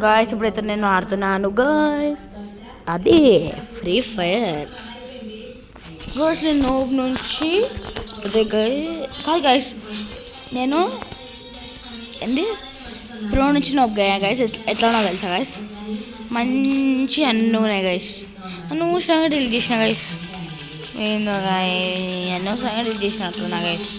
Guys ఇప్పుడైతే నేను ఆడుతున్నాను గాయస్, అదే ఫ్రీ ఫైర్ గాయస్. నేను నోబ్ నుంచి అదే కాదు గాయస్, నేను ఏంటి ప్రో నుంచి నోబ్ గాయస్. ఎట్లానో తెలుసా గాయస్, మంచి అన్నీ ఉన్నాయి గాయస్. అనవసరంగా డీల్ చేసిన గాయస్, ఏందో అనవసరంగా డీల్ చేసినట్టున్నా గాయస్.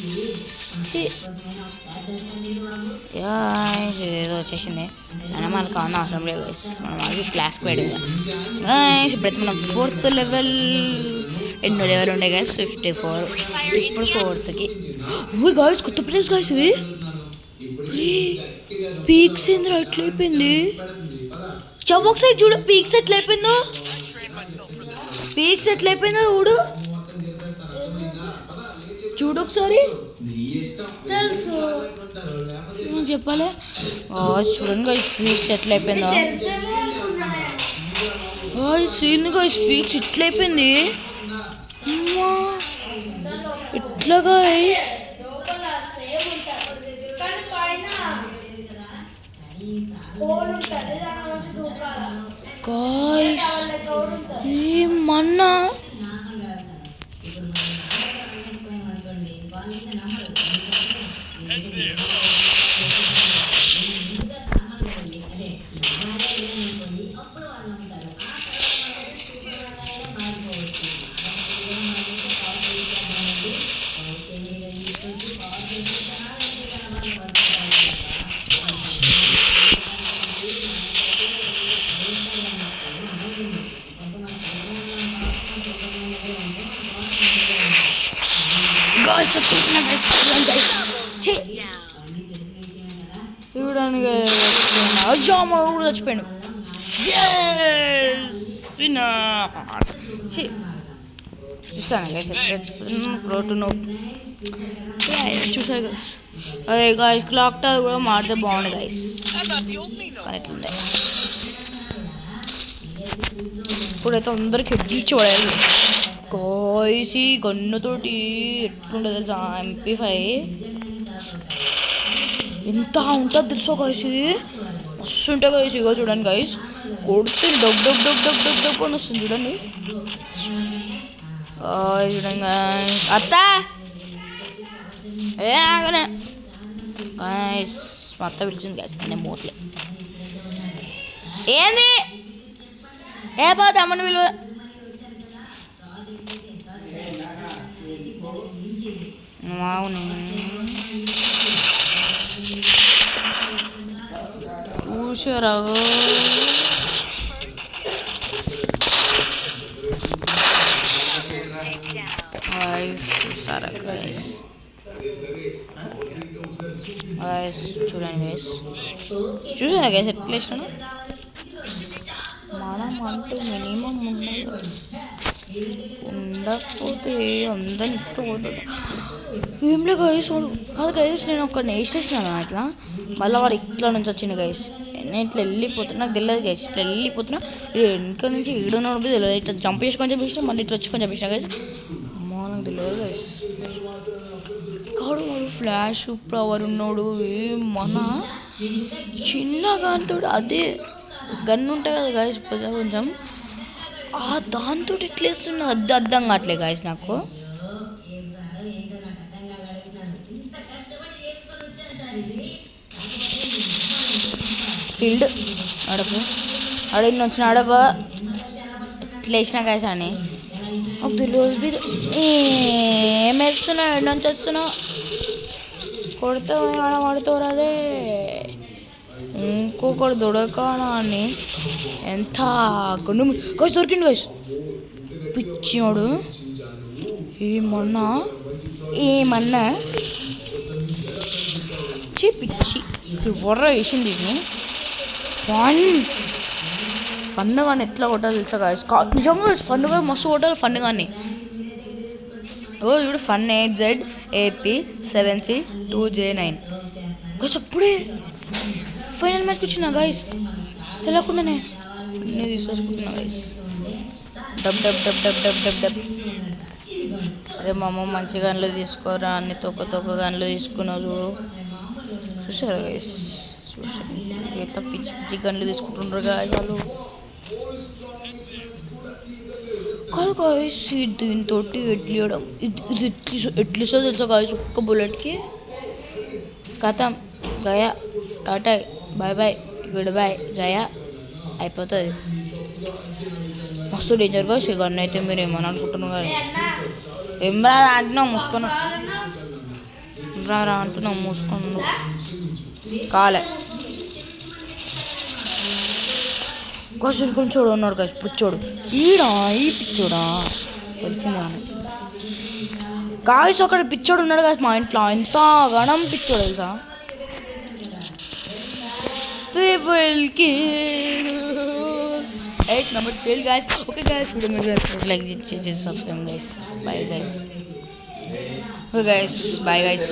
ఏదో వచ్చేసింది అయినా మనకు కావాలని అవసరం లేదు గైస్. మనం అది క్లాస్కి పోయాడు గైస్. ఇప్పుడైతే మనం 4th లెవెల్, ఎన్నో లెవెల్ ఉండే గైస్, 54. ఇప్పుడు 4th గాయస్. కొత్త ప్లేస్ గాయస్ ఇది. పీక్స్ ఏంద్రా ఎట్లా అయిపోయింది? ఒకసారి చూడు పీక్స్ ఎట్లా అయిపోయిందో, పీక్స్ ఎట్లా అయిపోయిందో చూడు ఒకసారి. తెలుసు చెప్పాలి చూడండి గాయస్, పీక్స్ ఎట్లా అయిపోయిందో గాయస్. ఏంది గాయస్ పీక్స్ ఇట్లా అయిపోయింది, ఇట్లా గాయస్. గాయస్ ఏమన్నా చూడడానికి కూడా చచ్చిపోయాడు. చూసాను చూసాను గైస్. అదే గాయస్ క్లాక్ టవర్ కూడా మారితే బాగుంది గైస్, కానీ ఎట్లుంది ఇప్పుడైతే అందరికి ఎడ్జిచ్చి పడాలి గాయస్. ఈ గన్నుతోటి ఎట్లుంటుంది తెలుసా, MP5 ఎంత ఉంటుంది తెలుసా గాయస్. ఇది మస్తు ఉంటుంది గాయస్. ఇగో చూడండి గాయస్, కొడితే డగ్ డగ్ డగ్ డగ్ డగ్ డగ్ అని వస్తుంది చూడండి చూడండి గాయస్. అత్త ఏ ఆగనే గాయస్, మా అత్త పిలిచింది గాయస్, కానీ మోట్లే. ఏంది ఏ పోతే అమ్మని విలువ అవును చూసారా చూసారా గైస్. చూడండి గైస్, చూసారా గైస్ ఎట్లా వేసినాను. మనం అంటూ మినిమం ఉండకపోతే అందరిని ఇప్పుడు పోతుంది. ఏంలే గైస్, కాదు గైస్, నేను ఒకరిని వేసేసినాను అట్లా, మళ్ళీ వాడు ఇట్లా నుంచి వచ్చింది గైస్. నేను ఇట్లా వెళ్ళిపోతున్నా, నాకు తెలియదు గైస్, ఇట్లా వెళ్ళిపోతున్నా, వెనక నుంచి ఈడున్నప్పుడు తెలియదు, ఇట్లా జంప్ చేసుకొని చెప్పేసిన, మళ్ళీ ఇట్లా వచ్చుకొని చెప్పేసిన గైస్. అమ్మా నాకు తెలియదు గైస్. కాడు వాడు ఫ్లాష్ పవర్ ఉన్నాడు, ఏమన్నా చిన్న గన్తో, అదే గన్ ఉంటాయి కదా గైస్ పెద్ద కొంచెం, దాంతో ఇట్లా వేస్తున్నా, అర్థం కావట్లే గైస్ నాకు. కిల్డ్ అడపు అడిగిన వచ్చిన అడప ఇట్లా వేసిన గైస్ అని ఒక తెలియదు. ఏం వేస్తున్నావు, ఎడ నుంచి వస్తున్నావు, కొడితే ఆడతావు అదే. ఇంకొకటి దొడకానా అని ఎంత గుండు గైస్ దొరికిండు గైస్. పిచ్చివాడు ఏమన్నా పిచ్చి బొర్ర వేసింది. ఇది ఫన్ కానీ ఎట్లా కొట్టాలి తెలుసా గాయస్, నిజంగా ఫన్ గా మస్తు కొట్టాలి ఫన్ కానీ. ఇప్పుడు ఫన్ 8ZAP7C2J9 గైస్. అప్పుడే ఫైనల్ మ్యాచ్కి వచ్చిన గాయస్, తెలియకుండానే అన్నీ తీసుకొచ్చుకుంటున్నా గైస్. డబ్ డబ్ డబ్ డబ్ డబ్ డబ్ డబ్. అరే మా అమ్మ మంచి గన్లు తీసుకోరా, అన్ని తొక్క గన్లు తీసుకున్నావు చూడు. చూసారా గైస్, ఎంత పిచ్చి పిచ్చి గన్లు తీసుకుంటుండ్రు గాయస్ వాళ్ళు. కాదు గాయస్ దీంతో ఎట్లియడం ఇది ఎట్లిస్తో తెలుసా గాయస్ ఒక్క బుల్లెట్కి కథం గయా tata bye bye good bye గయా అయిపోతుంది. మస్తు డేంజర్ గాయస్ ఈ గన్ అయితే. మీరు ఏమని అనుకుంటున్నారు కానీ ఏమ్రా అంటున్నావు మూసుకొని రా అంటున్నావు మూసుకొని కాలే క్వశ్చన్ కొంచెం ఉన్నాడు కదా పిచ్చోడు ఈడా ఈ పిచ్చోడా తెలిసిందే అని కాయస్ అక్కడ పిచ్చోడు ఉన్నాడు కదా మా ఇంట్లో ఎంత గణం పిచ్చోడు తెలుసా. ట్రిపుల్కి 8 numbers fail guys. Okay guys, video make like this, subscribe guys. Bye guys. Okay guys, bye guys.